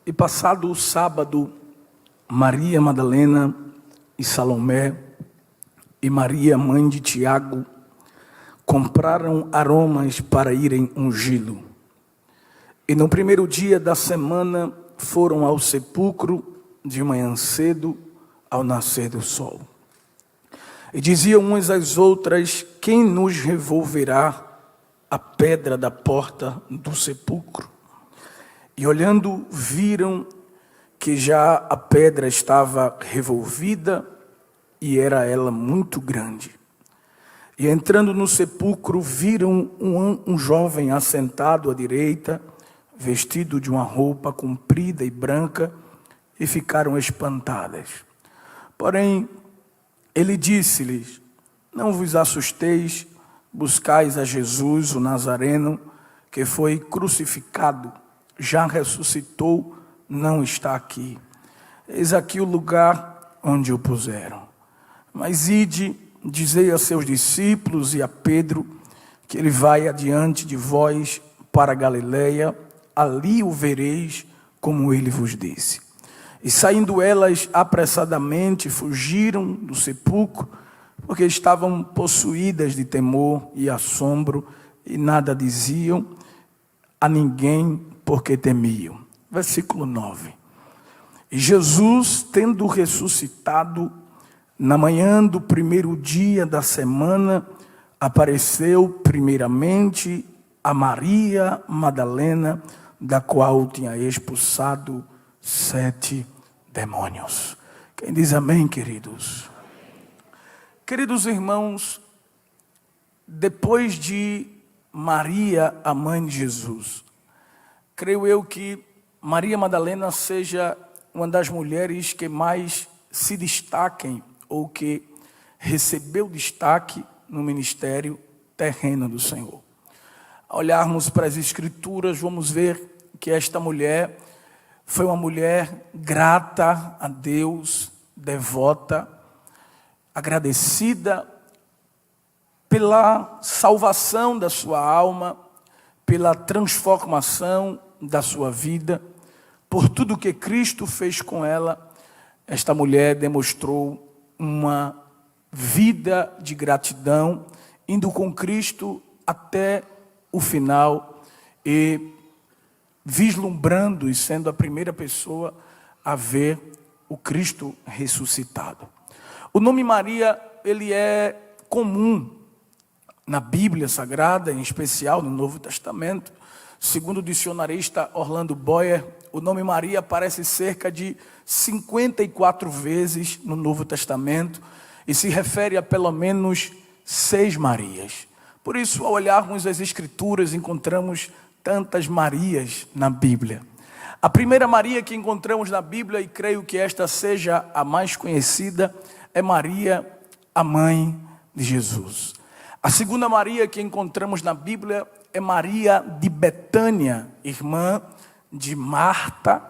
E passado o sábado, Maria Madalena e Salomé e Maria, mãe de Tiago, compraram aromas para irem ungí-lo. E no primeiro dia da semana foram ao sepulcro de manhã cedo, ao nascer do sol. E diziam umas às outras: quem nos revolverá a pedra da porta do sepulcro? E olhando, viram que já a pedra estava revolvida e era ela muito grande. E entrando no sepulcro, viram um jovem assentado à direita, vestido de uma roupa comprida e branca, e ficaram espantadas. Porém, ele disse-lhes: não vos assusteis, buscais a Jesus, o Nazareno, que foi crucificado, já ressuscitou, não está aqui. Eis aqui o lugar onde o puseram. Mas ide, dizei a seus discípulos e a Pedro, que ele vai adiante de vós para a Galileia, ali o vereis, como ele vos disse. E saindo elas apressadamente, fugiram do sepulcro, porque estavam possuídas de temor e assombro, e nada diziam a ninguém, porque temiam. Versículo 9. E Jesus, tendo ressuscitado, na manhã do primeiro dia da semana, apareceu primeiramente a Maria Madalena, da qual tinha expulsado 7 demônios. Quem diz amém, queridos? Queridos irmãos, depois de Maria, a mãe de Jesus, creio eu que Maria Madalena seja uma das mulheres que mais se destaquem ou que recebeu destaque no ministério terreno do Senhor. Ao olharmos para as Escrituras, vamos ver que esta mulher foi uma mulher grata a Deus, devota, agradecida pela salvação da sua alma, pela transformação da sua vida, por tudo que Cristo fez com ela. Esta mulher demonstrou uma vida de gratidão, indo com Cristo até o final e vislumbrando e sendo a primeira pessoa a ver o Cristo ressuscitado. O nome Maria, ele é comum na Bíblia Sagrada, em especial no Novo Testamento. Segundo o dicionarista Orlando Boyer, o nome Maria aparece cerca de 54 vezes no Novo Testamento e se refere a pelo menos 6 Marias. Por isso, ao olharmos as Escrituras, encontramos tantas Marias na Bíblia. A primeira Maria que encontramos na Bíblia, e creio que esta seja a mais conhecida, é Maria, a mãe de Jesus. A segunda Maria que encontramos na Bíblia é Maria de Betânia, irmã de Marta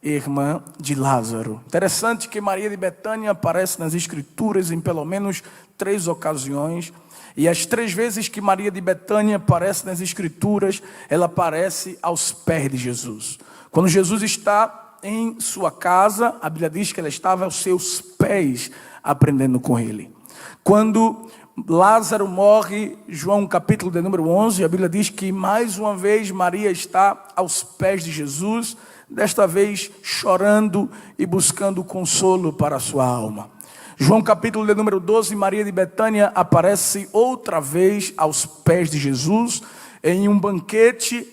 e irmã de Lázaro. Interessante que Maria de Betânia aparece nas Escrituras em pelo menos 3 ocasiões. E as 3 vezes que Maria de Betânia aparece nas Escrituras, ela aparece aos pés de Jesus. Quando Jesus está em sua casa, a Bíblia diz que ela estava aos seus pés, aprendendo com ele. Quando Lázaro morre, João capítulo de número 11, a Bíblia diz que mais uma vez Maria está aos pés de Jesus, desta vez chorando e buscando consolo para a sua alma. João capítulo de número 12, Maria de Betânia aparece outra vez aos pés de Jesus, em um banquete.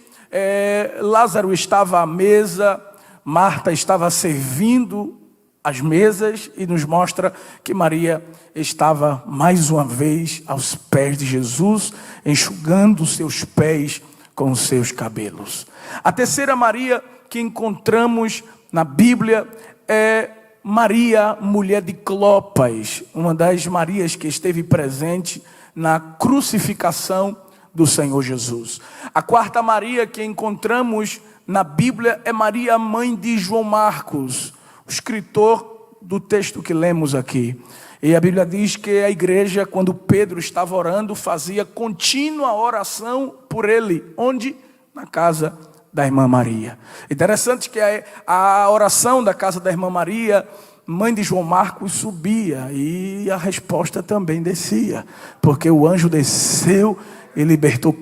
Lázaro estava à mesa, Marta estava servindo as mesas, e nos mostra que Maria estava mais uma vez aos pés de Jesus, enxugando os seus pés com os seus cabelos. A terceira Maria que encontramos na Bíblia é Maria, mulher de Clopas, uma das Marias que esteve presente na crucificação do Senhor Jesus. A quarta Maria que encontramos na Bíblia é Maria, mãe de João Marcos, o escritor do texto que lemos aqui. E a Bíblia diz que a igreja, quando Pedro estava orando, fazia contínua oração por ele. Onde? Na casa da irmã Maria. Interessante que a oração da casa da irmã Maria, mãe de João Marcos, subia e a resposta também descia, porque o anjo desceu e libertou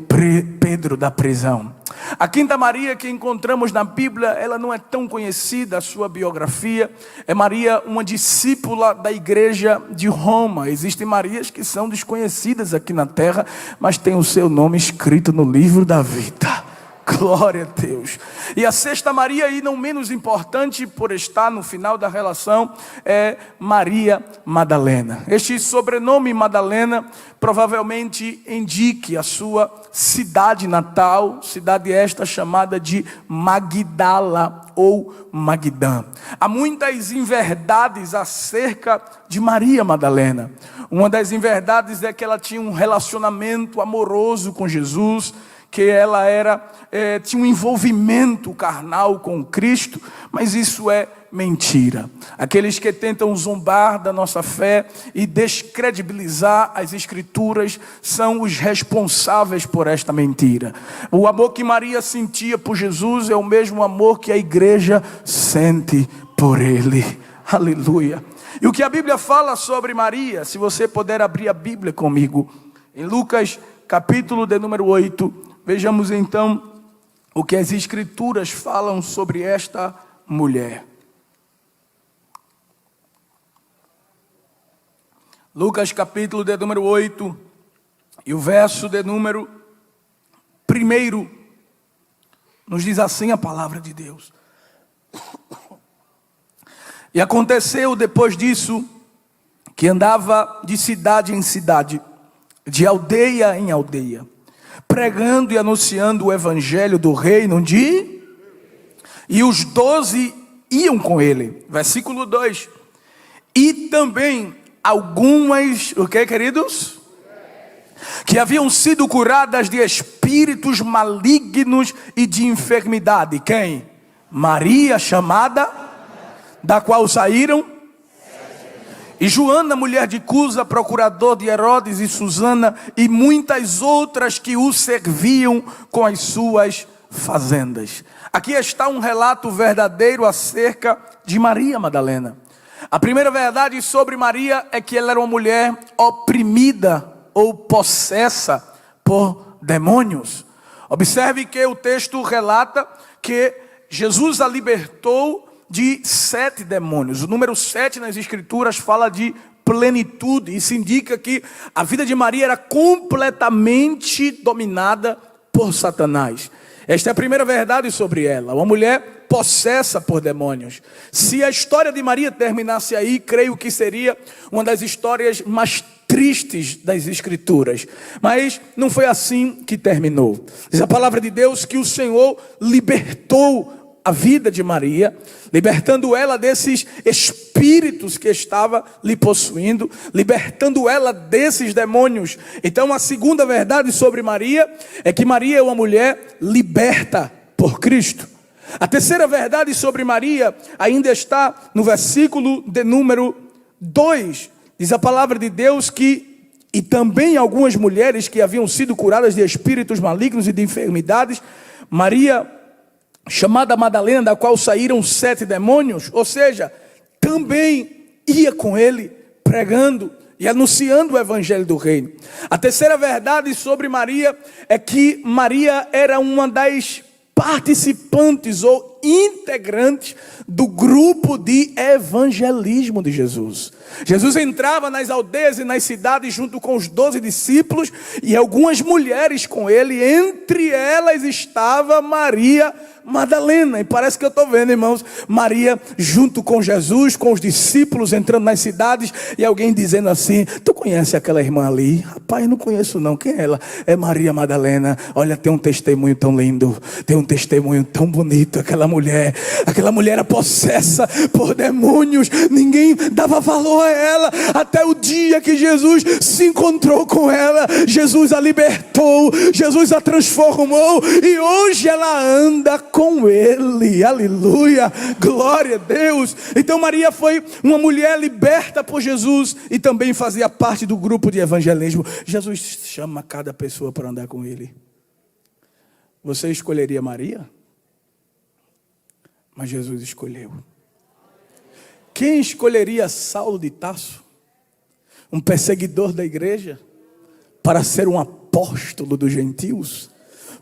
Pedro da prisão. A quinta Maria que encontramos na Bíblia, ela não é tão conhecida, a sua biografia. É Maria, uma discípula da igreja de Roma. Existem Marias que são desconhecidas aqui na terra, mas tem o seu nome escrito no livro da vida. Glória a Deus. E a sexta Maria, e não menos importante por estar no final da relação, é Maria Madalena. Este sobrenome Madalena provavelmente indique a sua cidade natal, cidade esta chamada de Magdala ou Magdã. Há muitas inverdades acerca de Maria Madalena. Uma das inverdades é que ela tinha um relacionamento amoroso com Jesus, que ela tinha um envolvimento carnal com Cristo, mas isso é mentira. Aqueles que tentam zombar da nossa fé e descredibilizar as Escrituras são os responsáveis por esta mentira. O amor que Maria sentia por Jesus é o mesmo amor que a igreja sente por Ele. Aleluia. E o que a Bíblia fala sobre Maria, se você puder abrir a Bíblia comigo, em Lucas capítulo de número 8, vejamos então o que as Escrituras falam sobre esta mulher. Lucas capítulo de número 8, e o verso de número 1, nos diz assim a palavra de Deus. E aconteceu depois disso, que andava de cidade em cidade, de aldeia em aldeia, pregando e anunciando o evangelho do reino de... E os 12 iam com ele. Versículo 2. E também algumas, o que, queridos? Que haviam sido curadas de espíritos malignos e de enfermidade. Quem? Maria, chamada, da qual saíram... E Joana, mulher de Cusa, procurador de Herodes, e Susana, e muitas outras que o serviam com as suas fazendas. Aqui está um relato verdadeiro acerca de Maria Madalena. A primeira verdade sobre Maria é que ela era uma mulher oprimida ou possessa por demônios. Observe que o texto relata que Jesus a libertou de 7 demônios. O número 7 nas Escrituras fala de plenitude. Isso indica que a vida de Maria era completamente dominada por Satanás. Esta é a primeira verdade sobre ela. Uma mulher possessa por demônios. Se a história de Maria terminasse aí, creio que seria uma das histórias mais tristes das Escrituras. Mas não foi assim que terminou. Diz a palavra de Deus que o Senhor libertou a vida de Maria, libertando ela desses espíritos que estava lhe possuindo, libertando ela desses demônios. Então a segunda verdade sobre Maria é que Maria é uma mulher liberta por Cristo. A terceira verdade sobre Maria ainda está no versículo de número 2. Diz a palavra de Deus que e também algumas mulheres que haviam sido curadas de espíritos malignos e de enfermidades, Maria, chamada Madalena, da qual saíram 7 demônios, ou seja, também ia com ele pregando e anunciando o evangelho do reino. A terceira verdade sobre Maria é que Maria era uma das participantes ou integrantes do grupo de evangelismo de Jesus. Jesus entrava nas aldeias e nas cidades junto com os 12 discípulos e algumas mulheres com ele, entre elas estava Maria Madalena. E parece que eu estou vendo, irmãos, Maria junto com Jesus, com os discípulos entrando nas cidades e alguém dizendo assim: tu conhece aquela irmã ali? Rapaz, não conheço não. Quem é ela? É Maria Madalena. Olha, tem um testemunho tão lindo, tem um testemunho tão bonito. Aquela mulher era possessa por demônios, ninguém dava valor a ela, até o dia que Jesus se encontrou com ela. Jesus a libertou, Jesus a transformou e hoje ela anda com ele. Aleluia, glória a Deus. Então Maria foi uma mulher liberta por Jesus e também fazia parte do grupo de evangelismo. Jesus chama cada pessoa para andar com ele. Você escolheria Maria? mas Jesus escolheu. Quem escolheria Saulo de Tarso, um perseguidor da igreja, para ser um apóstolo dos gentios,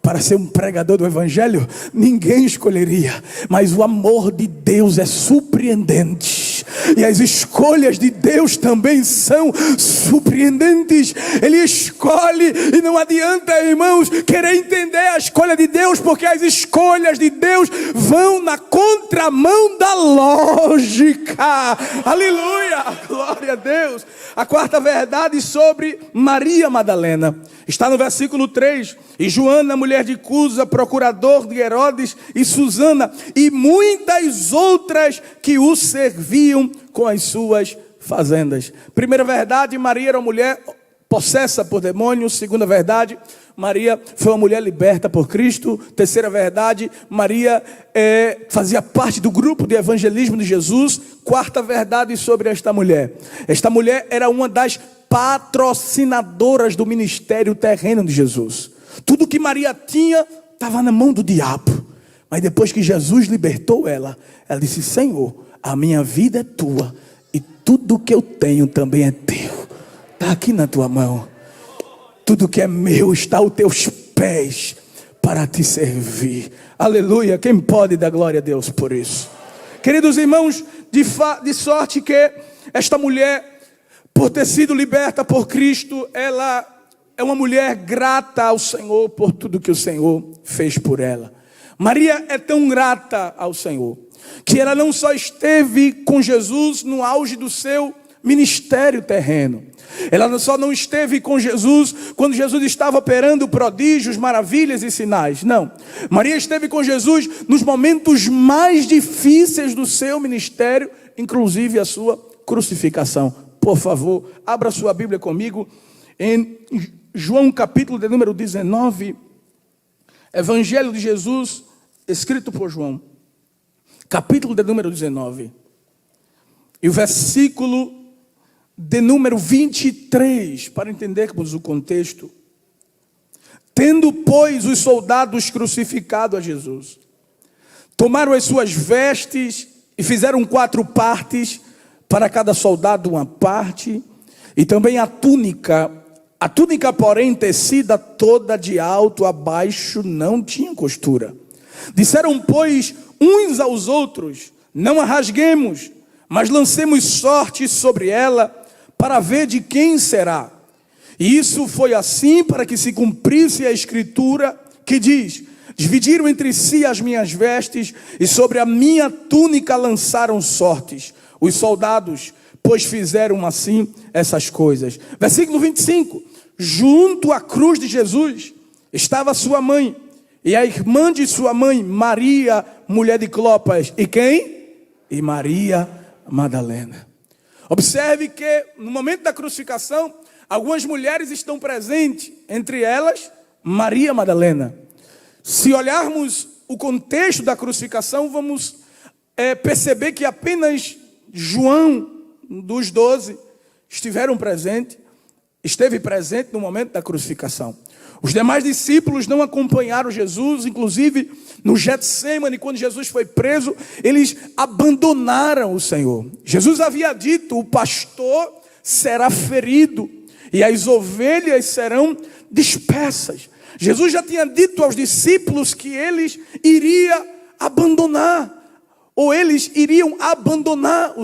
para ser um pregador do evangelho? Ninguém escolheria, mas o amor de Deus é surpreendente. E as escolhas de Deus também são surpreendentes. Ele escolhe, e não adianta, irmãos, querer entender a escolha de Deus, porque as escolhas de Deus vão na contramão da lógica. Aleluia, glória a Deus. A quarta verdade sobre Maria Madalena está no versículo 3. E Joana, mulher de Cusa, procurador de Herodes, e Susana, e muitas outras que o serviam com as suas fazendas. Primeira verdade, Maria era uma mulher possessa por demônios. Segunda verdade, Maria foi uma mulher liberta por Cristo. Terceira verdade, Maria fazia parte do grupo de evangelismo de Jesus. Quarta verdade sobre esta mulher. Esta mulher era uma das patrocinadoras do ministério terreno de Jesus. Tudo que Maria tinha estava na mão do diabo. Mas depois que Jesus libertou ela, ela disse: Senhor, a minha vida é tua e tudo que eu tenho também é teu. Está aqui na tua mão. Tudo que é meu está aos teus pés para te servir. Aleluia. Quem pode dar glória a Deus por isso? Queridos irmãos, de sorte que esta mulher, por ter sido liberta por Cristo, ela é uma mulher grata ao Senhor por tudo que o Senhor fez por ela. Maria é tão grata ao Senhor que ela não só esteve com Jesus no auge do seu ministério terreno. Ela só não esteve com Jesus quando Jesus estava operando prodígios, maravilhas e sinais. Não. Maria esteve com Jesus nos momentos mais difíceis do seu ministério, inclusive a sua crucificação. Por favor, abra sua Bíblia comigo em João capítulo de número 19, Evangelho de Jesus, escrito por João, capítulo de número 19, e o versículo de número 23, para entendermos o contexto. Tendo, pois, os soldados crucificado a Jesus, tomaram as suas vestes e fizeram 4 partes, para cada soldado uma parte, e também a túnica, porém, tecida toda de alto a baixo, não tinha costura. Disseram, pois, uns aos outros: não a rasguemos, mas lancemos sorte sobre ela, para ver de quem será. E isso foi assim para que se cumprisse a escritura que diz: dividiram entre si as minhas vestes, e sobre a minha túnica lançaram sortes. Os soldados, pois, fizeram assim essas coisas. Versículo 25. Junto à cruz de Jesus estava sua mãe, e a irmã de sua mãe, Maria, mulher de Clopas. E quem? E Maria Madalena. Observe que no momento da crucificação, algumas mulheres estão presentes, entre elas Maria Madalena. Se olharmos o contexto da crucificação, vamos perceber que apenas João, dos 12, esteve presente no momento da crucificação. Os demais discípulos não acompanharam Jesus, inclusive no Getsêmani, quando Jesus foi preso, eles abandonaram o Senhor. Jesus havia dito: o pastor será ferido e as ovelhas serão dispersas. Jesus já tinha dito aos discípulos que eles iriam abandonar o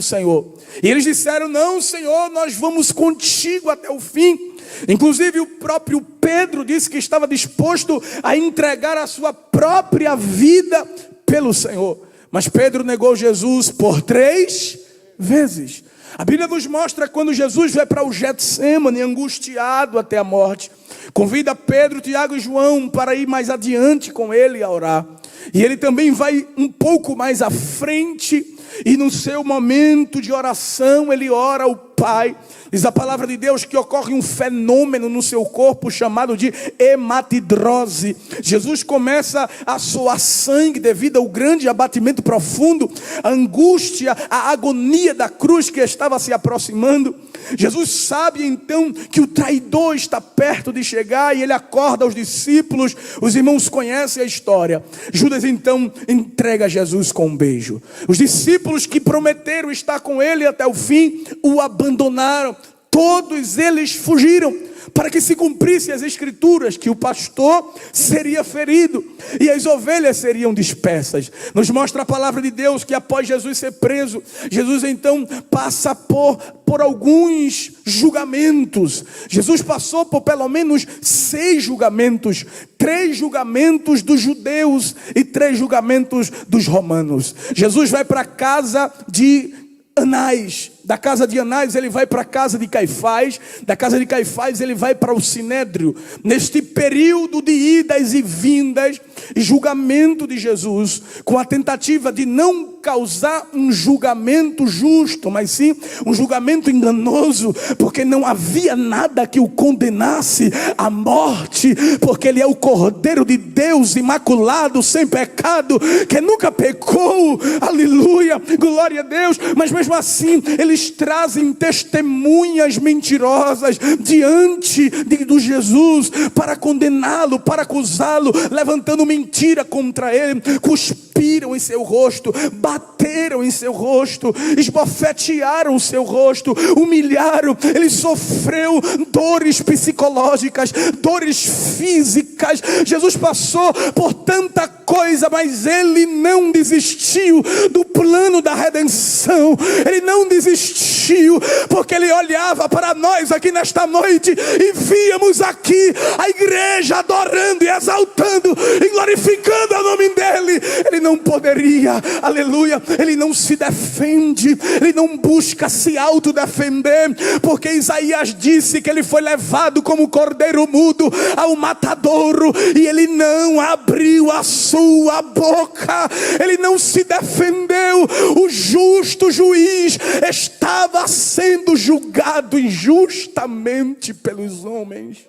Senhor. E eles disseram: não, Senhor, nós vamos contigo até o fim. Inclusive o próprio Pedro disse que estava disposto a entregar a sua própria vida pelo Senhor. Mas Pedro negou Jesus por 3 vezes. A Bíblia nos mostra quando Jesus vai para o Getsêmani, angustiado até a morte, convida Pedro, Tiago e João para ir mais adiante com ele a orar. E ele também vai um pouco mais à frente, e no seu momento de oração ele ora ao Pai, Diz a palavra de Deus que ocorre um fenômeno no seu corpo chamado de hematidrose. Jesus começa a suar sangue devido ao grande abatimento profundo, a angústia, a agonia da cruz que estava se aproximando. Jesus sabe então que o traidor está perto de chegar e ele acorda os discípulos. Os irmãos conhecem a história. Judas então entrega Jesus com um beijo. Os discípulos que prometeram estar com ele até o fim o abandonaram. Todos eles fugiram para que se cumprissem as escrituras, que o pastor seria ferido e as ovelhas seriam dispersas. Nos mostra a palavra de Deus que após Jesus ser preso, Jesus então passa por alguns julgamentos. Jesus passou por pelo menos 6 julgamentos, 3 julgamentos dos judeus e 3 julgamentos dos romanos. Jesus vai para a casa de Anás. Da casa de Anás ele vai para a casa de Caifás. Da casa de Caifás ele vai para o Sinédrio. Neste período de idas e vindas e julgamento de Jesus, com a tentativa de não causar um julgamento justo, mas sim um julgamento enganoso, porque não havia nada que o condenasse à morte, porque ele é o Cordeiro de Deus, imaculado, sem pecado, que nunca pecou. Aleluia, glória a Deus. Mas mesmo assim eles trazem testemunhas mentirosas diante do Jesus para condená-lo, para acusá-lo, levantando mentira contra ele. Cuspiram em seu rosto, bateram em seu rosto, esbofetearam o seu rosto, humilharam. Ele sofreu dores psicológicas, dores físicas. Jesus passou por tanta coisa, mas ele não desistiu do plano da redenção. Ele não desistiu, porque ele olhava para nós aqui nesta noite e víamos aqui a igreja adorando e exaltando e glorificando o nome dele. Ele não poderia, aleluia, ele não se defende, ele não busca se autodefender, porque Isaías disse que ele foi levado como cordeiro mudo ao matadouro e ele não abriu a sua boca, ele não se defendeu. O justo juiz estava sendo julgado injustamente pelos homens.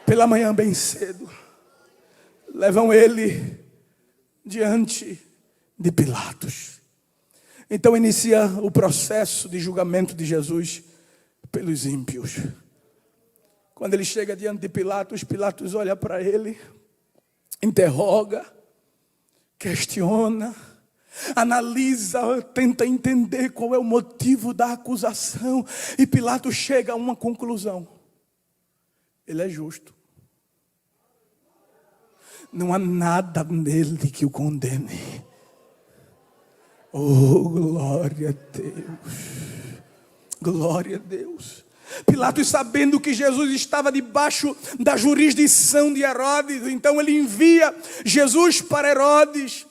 Pela manhã bem cedo, levam ele diante de Pilatos. Então inicia o processo de julgamento de Jesus pelos ímpios. Quando ele chega diante de Pilatos, Pilatos olha para ele, interroga, questiona, analisa, tenta entender qual é o motivo da acusação. E Pilatos chega a uma conclusão: ele é justo. Não há nada nele que o condene. Oh, glória a Deus. Glória a Deus. Pilatos, sabendo que Jesus estava debaixo da jurisdição de Herodes, então ele envia Jesus para Herodes.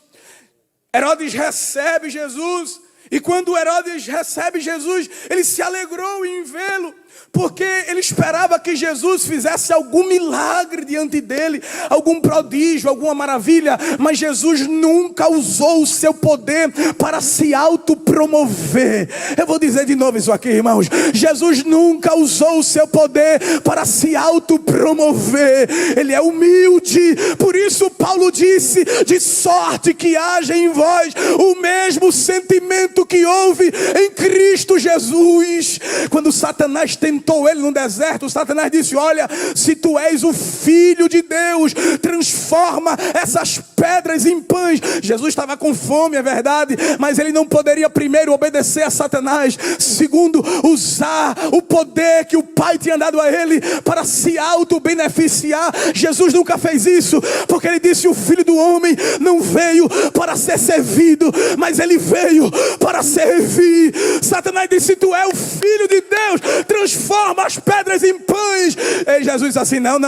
Herodes recebe Jesus. E quando Herodes recebe Jesus, ele se alegrou em vê-lo, porque ele esperava que Jesus fizesse algum milagre diante dele, algum prodígio, alguma maravilha. Mas Jesus nunca usou o seu poder para se autopromover. Eu vou dizer de novo isso aqui, irmãos. Jesus nunca usou o seu poder para se autopromover. Ele é humilde. Por isso Paulo disse: de sorte que haja em vós o mesmo sentimento que houve em Cristo Jesus. Quando Satanás tentou ele no deserto, Satanás disse: olha, se tu és o Filho de Deus, transforma essas pedras em pães. Jesus estava com fome, é verdade, mas ele não poderia primeiro obedecer a Satanás, segundo usar o poder que o Pai tinha dado a ele para se auto-beneficiar. Jesus nunca fez isso, porque ele disse: o Filho do Homem não veio para ser servido, mas ele veio para servir. Satanás disse: tu és o Filho de Deus, transforma as pedras em pães. E Jesus disse assim: não,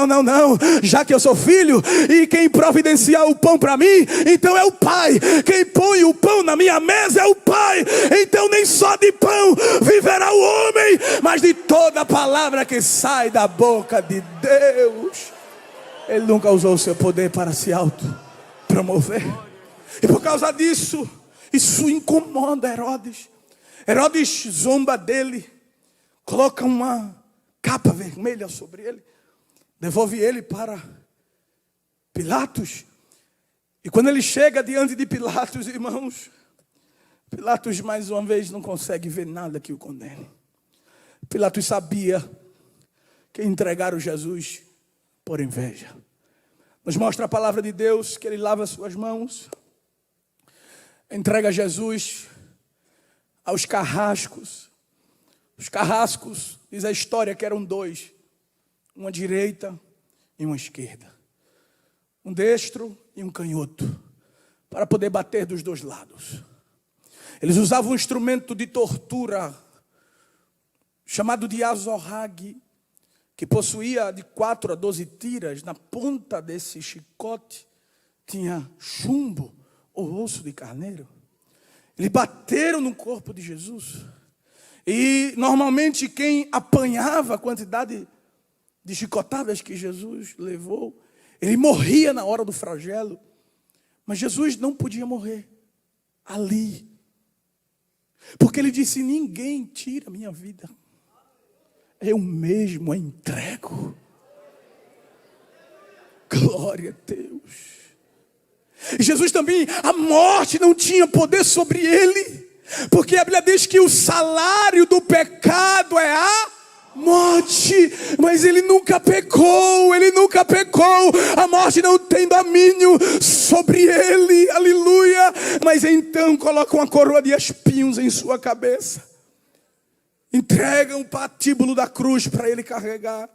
já que eu sou filho e quem providenciar o pão para mim, então é o Pai. Quem põe o pão na minha mesa é o Pai. Então nem só de pão viverá o homem, mas de toda a palavra que sai da boca de Deus. Ele nunca usou o seu poder para se autopromover. E por causa disso, isso incomoda Herodes. Herodes zomba dele. coloca uma capa vermelha sobre ele, devolve ele para Pilatos. E quando ele chega diante de Pilatos, irmãos, Pilatos mais uma vez não consegue ver nada que o condene. Pilatos sabia que entregaram Jesus por inveja. Nos mostra a palavra de Deus que ele lava suas mãos, entrega Jesus aos carrascos. Os carrascos, diz a história que eram dois, uma direita e uma esquerda, um destro e um canhoto, para poder bater dos dois lados. Eles usavam um instrumento de tortura chamado de azorrague, que possuía de 4 a 12 tiras. Na ponta desse chicote tinha chumbo ou osso de carneiro. Eles bateram no corpo de Jesus. E normalmente quem apanhava a quantidade de chicotadas que Jesus levou, ele morria na hora do flagelo. Mas Jesus não podia morrer ali, porque ele disse: ninguém tira a minha vida, eu mesmo a entrego. Glória a Deus. E Jesus também, a morte não tinha poder sobre ele, porque a Bíblia diz que o salário do pecado é a morte. Mas ele nunca pecou, a morte não tem domínio sobre ele, aleluia. Mas então colocam uma coroa de espinhos em sua cabeça, entregam o patíbulo da cruz para ele carregar,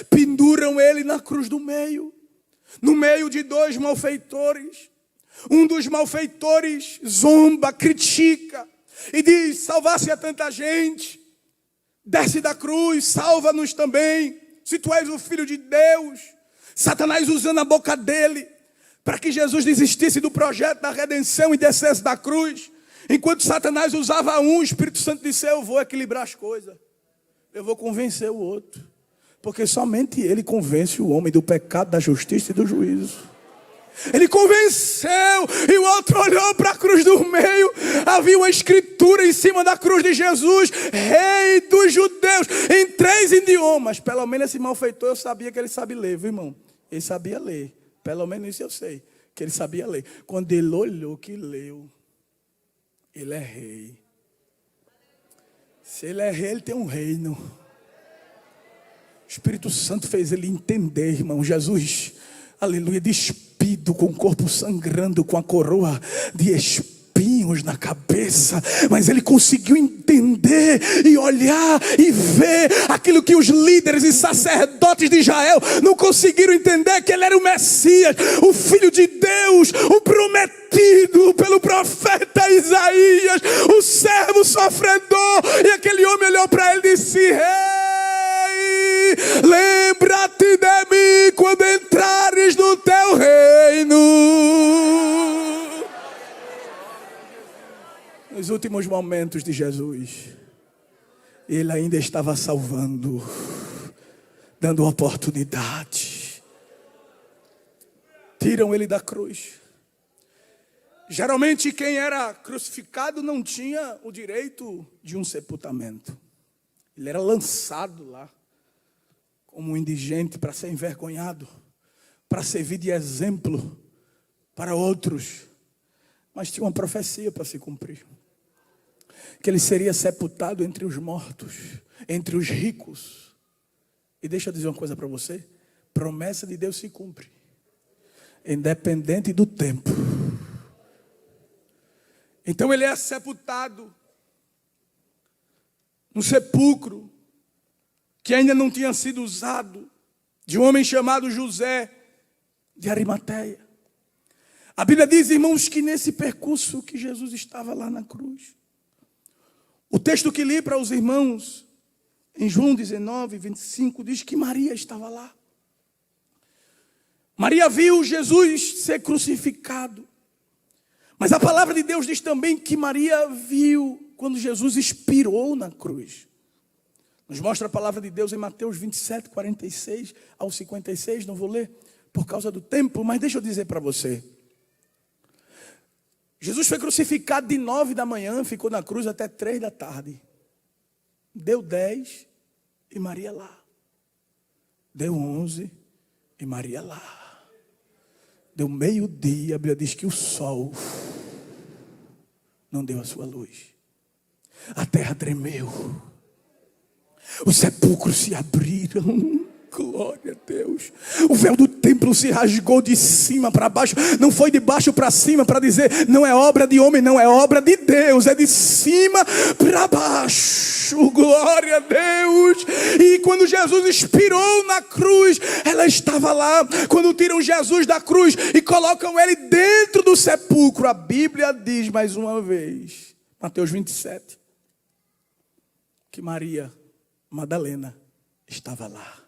penduram ele na cruz do meio, no meio de 2 malfeitores. Um dos malfeitores zomba, critica e diz: salvasse a tanta gente, desce da cruz, salva-nos também, se tu és o Filho de Deus. Satanás usando a boca dele para que Jesus desistisse do projeto da redenção e descesse da cruz. Enquanto Satanás usava um, o Espírito Santo disse: eu vou equilibrar as coisas, eu vou convencer o outro, porque somente ele convence o homem do pecado, da justiça e do juízo. Ele convenceu, e o outro olhou para a cruz do meio. Havia uma escritura em cima da cruz de Jesus: Rei dos Judeus, em 3 idiomas. Pelo menos esse malfeitor, eu sabia que ele sabia ler, viu, irmão? Ele sabia ler, pelo menos isso eu sei, que ele sabia ler. Quando ele olhou que leu, ele é rei. Se ele é rei, ele tem um reino. O Espírito Santo fez ele entender, irmão. Jesus, aleluia, despido, com o corpo sangrando, com a coroa de espinhos na cabeça, mas ele conseguiu entender e olhar e ver aquilo que os líderes e sacerdotes de Israel não conseguiram entender: que ele era o Messias, o Filho de Deus, o prometido pelo profeta Isaías, o servo sofredor. E aquele homem olhou para ele e disse: Rei, lembra-te de mim quando entrares no teu reino. Nos últimos momentos de Jesus, ele ainda estava salvando, dando oportunidade. Tiram ele da cruz. Geralmente quem era crucificado não tinha o direito de um sepultamento. Ele era lançado lá como um indigente para ser envergonhado, para servir de exemplo para outros. Mas tinha uma profecia para se cumprir: que ele seria sepultado entre os mortos, entre os ricos. E deixa eu dizer uma coisa para você: promessa de Deus se cumpre, independente do tempo. Então ele é sepultado no sepulcro que ainda não tinha sido usado, de um homem chamado José de Arimateia. A Bíblia diz, irmãos, que nesse percurso que Jesus estava lá na cruz, o texto que li para os irmãos em João 19, 25, diz que Maria estava lá. Maria viu Jesus ser crucificado. Mas a palavra de Deus diz também que Maria viu quando Jesus expirou na cruz. Nos mostra a palavra de Deus em Mateus 27, 46 ao 56. Não vou ler por causa do tempo, mas deixa eu dizer para você. Jesus foi crucificado de 9 da manhã, ficou na cruz até 3 da tarde. Deu 10, e Maria lá. Deu 11 e Maria lá. Deu meio-dia, a Bíblia diz que o sol não deu a sua luz. A terra tremeu. Os sepulcros se abriram. Glória a Deus. O véu do templo se rasgou de cima para baixo. Não foi de baixo para cima para dizer, não é obra de homem, não, é obra de Deus. É de cima para baixo. Glória a Deus. E quando Jesus expirou na cruz, ela estava lá. Quando tiram Jesus da cruz e colocam ele dentro do sepulcro, a Bíblia diz mais uma vez, Mateus 27, que Maria Madalena estava lá.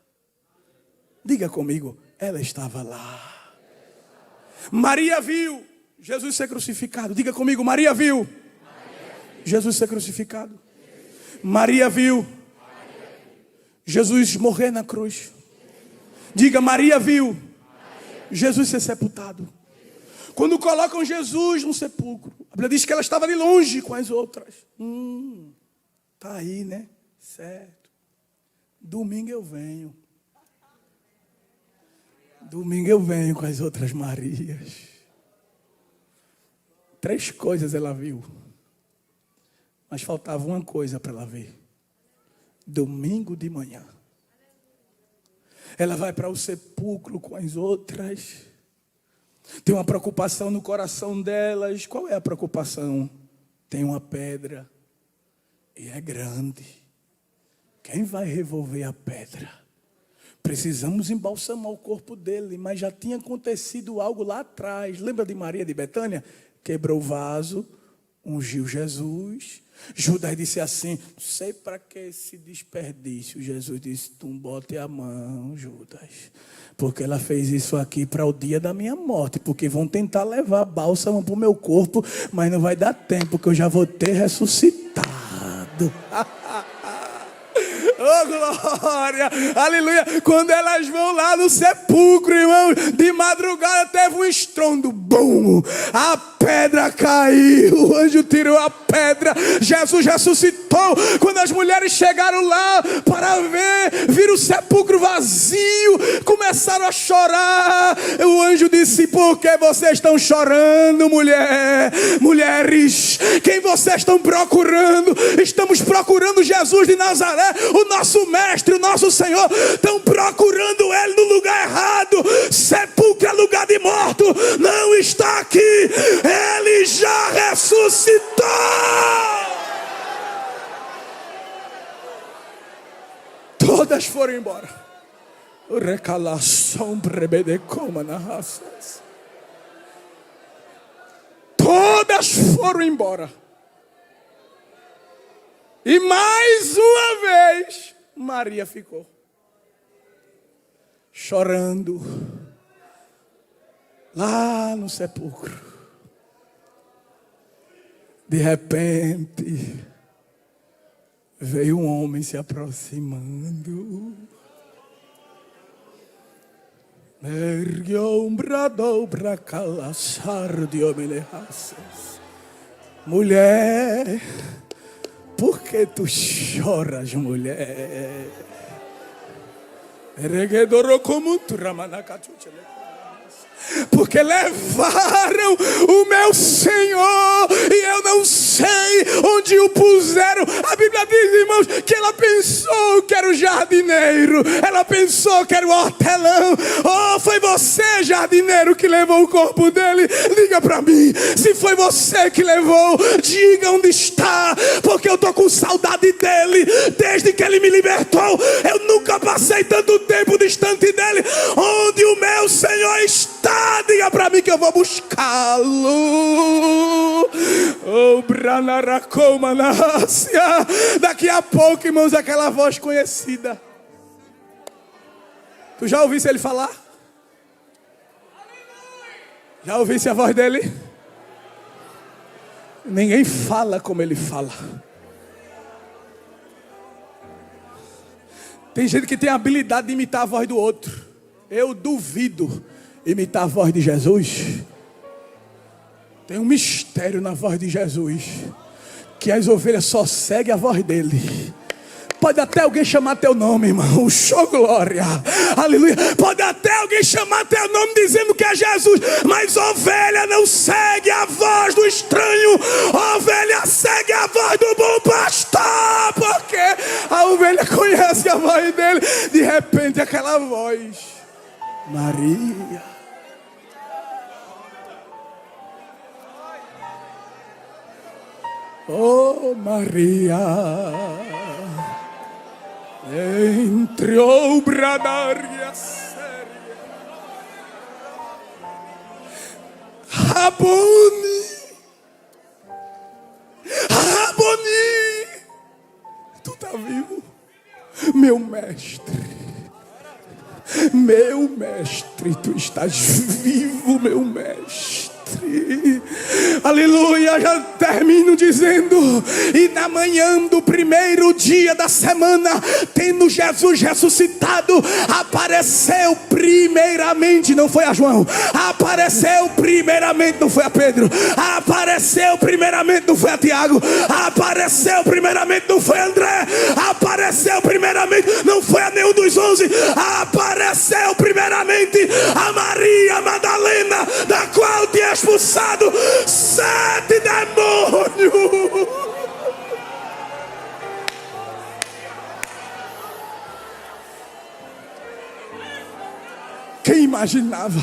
Diga comigo, ela estava lá. Maria viu Jesus ser crucificado. Diga comigo, Maria viu Jesus ser crucificado. Maria viu Jesus morrer na cruz. Diga, Maria viu Jesus ser sepultado. Quando colocam Jesus no sepulcro, a Bíblia diz que ela estava de longe com as outras. Tá aí, né? Certo. Domingo eu venho. Domingo eu venho com as outras Marias. 3 coisas ela viu. Mas faltava uma coisa para ela ver. Domingo de manhã. Ela vai para o sepulcro com as outras. Tem uma preocupação no coração delas. Qual é a preocupação? Tem uma pedra. E é grande. Quem vai revolver a pedra? Precisamos embalsamar o corpo dele, mas já tinha acontecido algo lá atrás. Lembra de Maria de Betânia? Quebrou o vaso, ungiu Jesus. Judas disse assim, não sei para que esse desperdício. Jesus disse, tu bote a mão, Judas. Porque ela fez isso aqui para o dia da minha morte. Porque vão tentar levar bálsamo para o meu corpo, mas não vai dar tempo, que eu já vou ter ressuscitado. Oh, glória, aleluia. Quando elas vão lá no sepulcro, irmão, de madrugada teve um estrondo, bum, a pedra caiu, o anjo tirou a pedra, Jesus ressuscitou. Quando as mulheres chegaram lá para ver, viram o sepulcro vazio, começaram a chorar. O anjo disse, por que vocês estão chorando, mulheres? Quem vocês estão procurando? Estamos procurando Jesus de Nazaré, o nosso mestre, o nosso Senhor. Estão procurando ele no lugar errado. Sepulcro é lugar de morto, não está aqui. Ele já ressuscitou. Todas foram embora. Todas foram embora. E mais uma vez, Maria ficou chorando lá no sepulcro. De repente, veio um homem se aproximando. Ergueu um bradou para calaçar de homenagens. Mulher, por que tu choras, mulher? Porque levaram o meu Senhor e eu não sei onde o puseram. A Bíblia diz, irmãos, que ela pensou que era o jardineiro, ela pensou que era o hortelão. Oh, foi você, jardineiro, que levou o corpo dele? Liga para mim, se foi você que levou, diga onde está, porque eu estou com saudade dele. Desde que ele me libertou, eu nunca passei tanto tempo distante dele. Onde o meu Senhor está? Diga para mim que eu vou buscá-lo. Oh, Branaracomanácia. Daqui a pouco, irmãos, aquela voz conhecida. Tu já ouviste ele falar? Já ouviste a voz dele? Ninguém fala como ele fala. Tem gente que tem a habilidade de imitar a voz do outro. Eu duvido imitar a voz de Jesus. Tem um mistério na voz de Jesus, que as ovelhas só seguem a voz dele. Pode até alguém chamar teu nome, irmão. Show glória. Aleluia. Pode até alguém chamar teu nome dizendo que é Jesus. Mas ovelha não segue a voz do estranho. Ovelha segue a voz do bom pastor. Porque a ovelha conhece a voz dele. De repente aquela voz. Maria. Oh Maria, entre obradar e a séria, Raboni, Raboni, tu tá vivo, meu mestre, tu estás vivo, meu mestre. Aleluia, já termino dizendo: e na manhã do primeiro dia da semana, tendo Jesus ressuscitado, apareceu primeiramente, não foi a João, apareceu primeiramente, não foi a Pedro, apareceu primeiramente, não foi a Tiago, apareceu primeiramente, não foi a André, apareceu primeiramente, não foi a nenhum dos 11, apareceu primeiramente a Maria Madalena, da qual tinha expulsado 7 demônios. Quem imaginava?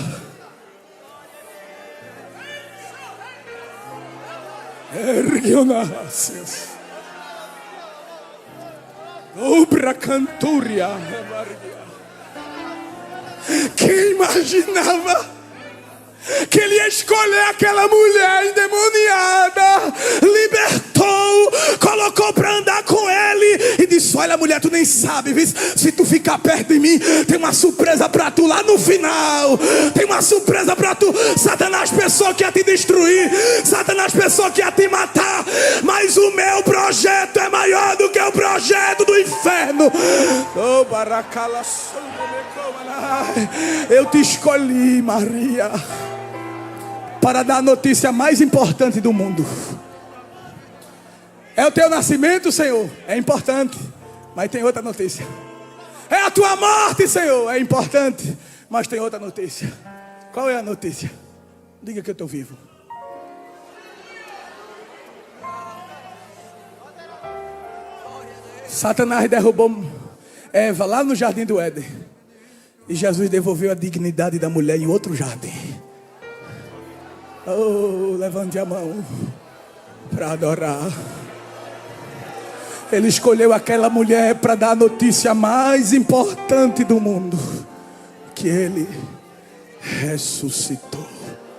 Erguionácias. Obra cantúria. Quem imaginava que ele ia escolher aquela mulher endemoniada, libertou, colocou para andar com ele e disse: olha mulher, tu nem sabe, viu? Se tu ficar perto de mim, tem uma surpresa para tu lá no final, tem uma surpresa para tu. Satanás pensou que ia te destruir, Satanás pensou que ia te matar, mas o meu projeto é maior do que o projeto do inferno. Oh, baracala, eu te escolhi, Maria, para dar a notícia mais importante do mundo. É o teu nascimento, Senhor, é importante, mas tem outra notícia. É a tua morte, Senhor, é importante, mas tem outra notícia. Qual é a notícia? Diga que eu estou vivo. Satanás derrubou Eva lá no jardim do Éden, e Jesus devolveu a dignidade da mulher em outro jardim. Oh, levante a mão para adorar. Ele escolheu aquela mulher para dar a notícia mais importante do mundo: que ele ressuscitou.